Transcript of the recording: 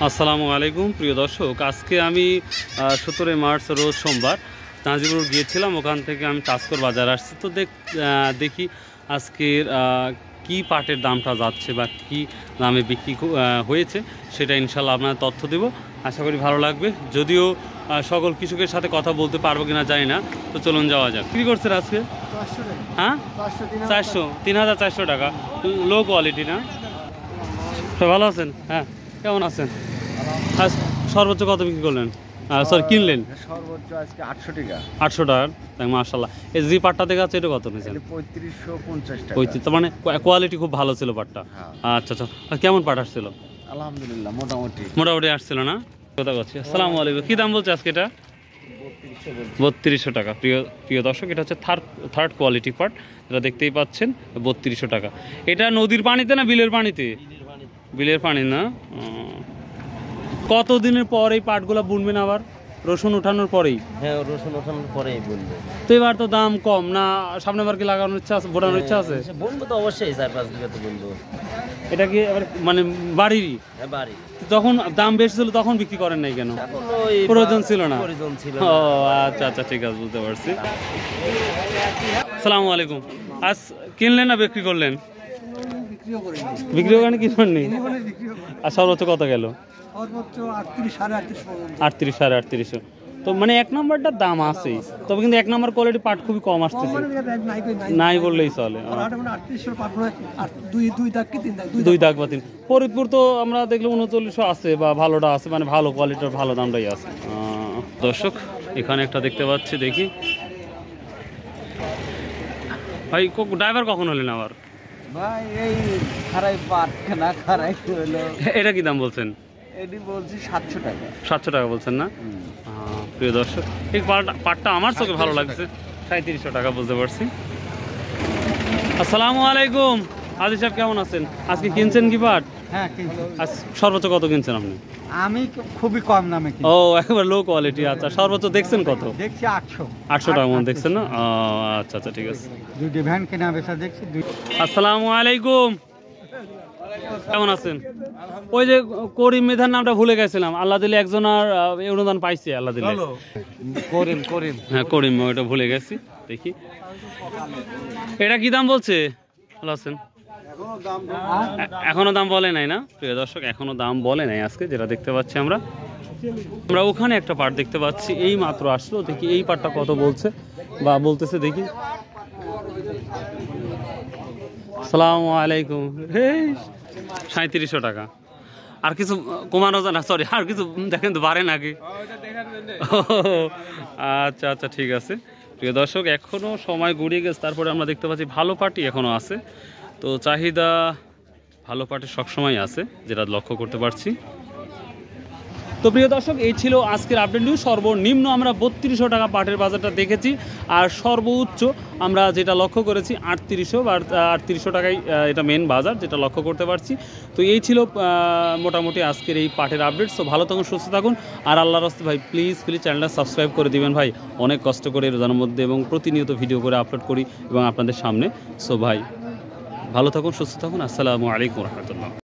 আসসালামু আলাইকুম প্রিয় দর্শক, আজকে আমি 17 মার্চ রোজ সোমবার নাজিবুর গিয়েছিলাম। ওখান থেকে আমি চাষকর বাজার আসছি। তো দেখি আজকের কি পাটের দামটা যাচ্ছে বা কি দামে বিক্রি হয়েছে সেটা ইনশাল্লাহ আপনার তথ্য দেব। আশা করি ভালো লাগবে। যদিও সকল কৃষকের সাথে কথা বলতে পারবো কিনা জানি না। তো চলুন যাওয়া যাক। কী করছেন আজকে? হ্যাঁ, 3,400 টাকা। লো কোয়ালিটি না? ভালো আছেন? হ্যাঁ, কেমন আছেন? আজ সর্বোচ্চ কত বিক্রি করলেন? সরি, কিনলেন? সর্বোচ্চ আজকে 800 টাকা। 800 টাকা, তাই মাশাআল্লাহ। এই যে পাটটা দেখা যাচ্ছে এটা কত নিয়েছেন? 3550 টাকা। 35, তার মানে কোয়ালিটি খুব ভালো ছিল পাটটা। আচ্ছা আচ্ছা, কেমন পাট আসছিল? আলহামদুলিল্লাহ মোটামুটি আসছিল না? কথা বলছি। আসসালামু আলাইকুম। কী দাম বলছে আজকে এটা? 3200 টাকা। প্রিয় দর্শক, এটা হচ্ছে থার্ড কোয়ালিটি পাট, যেটা দেখতেই পাচ্ছেন। 3200 টাকা। এটা নদীর পানিতে না বিলের পানিতে? বিলের পানি না? কতদিনের পর এই পাটগুলো বুনবেন আবার? রসুন উঠানোর পরেই? হ্যাঁ, রসুন ওঠানোর পরেই বুনবো। তো এবার তো দাম কম না, সামনে বার কি লাগানোর ইচ্ছা আছে, ফোটানোর ইচ্ছা আছে? বুনবো তো অবশ্যই, 4-5 বিঘা তো বুনবো। এটা কি এবার মানে বাড়িরই? হ্যাঁ, বাড়ি। যখন দাম বেশি ছিল তখন বিক্রি করেন নাই কেন? প্রয়োজন ছিল না? ও আচ্ছা আচ্ছা, ঠিক আছে, বুঝতে পারছি। আসসালামু আলাইকুম। আজ কিনলেন না বিক্রি করলেন? বিক্রিও করেন, কিনবেননি? আর সর্বোচ্চ কত গেল? 38, 38.5। তো মানে এক নম্বরটার দাম আছে, তবে কিন্তু এক নম্বর কোয়ালিটি পাট খুবই কম আসতেছে, নাই বললেই চলে। 2 দাগ বা 3। ফরিদপুর তো আমরা দেখলে 3900 আছে, বা ভালোটা আছে, মানে ভালো কোয়ালিটির ভালো দামটাই আছে। দর্শক, এখানে একটা দেখতে পাচ্ছি, দেখি ভাই। ড্রাইভার কখন হলেন আবার? ভাই এই খারাই পাট না, খারাই হলো। এটা কি দাম বলছেন? এটি বলছি 700 টাকা। 700 টাকা বলছেন না? প্রিয় দর্শক, এই পাটটা আমার চোখে ভালো লাগছে। 3700 টাকা, বুঝতে পারছি। আসসালামু আলাইকুম। আজি সাহেব, কেমন আছেন? আজকে কিনছেন কি পাট? হ্যাঁ, আজ সর্বোচ্চ কত কিনছেন আপনি? আমি খুবই কম দামে কিনি। ও, একবার লো কোয়ালিটি। আচ্ছা, সর্বোচ্চ দেখছেন কত? দেখছি 800 টাকা মন দেখছেন না? আচ্ছা আচ্ছা, ঠিক আছে। দুইটা ভ্যান কেনা বেচা দেখছি। আসসালামু আলাইকুম, কেমন আছেন? ওই যে করিম মেধার নামটা ভুলে গেছিলাম। আল্লাহ দিলে একজন আর অনুদান পাইছে, আল্লাহ দিলে। করিম। হ্যাঁ, করিম, ওইটা ভুলে গেছি। দেখি এটা কি দাম বলছে? ভালো আছেন? এখনো দাম বলে নাই না প্রিয় দর্শক? এখনো দাম বলে নাই আজকে, যেটা দেখতে পাচ্ছি আমরা ওখানে একটা পাট দেখতে পাচ্ছি, এই মাত্র আসলো। দেখি এই পাটটা কত বলছে বা বলতেছে, দেখি। আসসালামু আলাইকুম। 3700 টাকা। আর কিছু কমানো যায় না? সরি, আর কিছু দেখেন তো বাড়ে নাকি? আচ্ছা আচ্ছা, ঠিক আছে। প্রিয় দর্শক, এখনও সময় গড়িয়ে গেছে, তারপরে আমরা দেখতে পাচ্ছি ভালো পাটি এখনও আছে। তো চাহিদা ভালো পাটি সবসময় আছে, যেটা লক্ষ্য করতে পারছি। তো প্রিয় দর্শক, এই ছিল আজকের আপডেট নিউজ। সর্বনিম্ন আমরা 3200 টাকা পাটের বাজারটা দেখেছি, আর সর্বোচ্চ আমরা যেটা লক্ষ্য করেছি 3800 বা 3800 টাকায় এটা মেন বাজার, যেটা লক্ষ্য করতে পারছি। তো এই ছিল মোটামুটি আজকের এই পাটের আপডেট। সো ভালো থাকুন, সুস্থ থাকুন, আর আল্লাহর রাস্তে ভাই প্লিজ চ্যানেলটা সাবস্ক্রাইব করে দিবেন ভাই। অনেক কষ্ট করে রোজার মধ্যে এবং প্রতিনিয়ত ভিডিও করে আপলোড করি এবং আপনাদের সামনে। সো ভাই ভালো থাকুন, সুস্থ থাকুন। আসসালামু আলাইকুম রহমতুল্লাহ।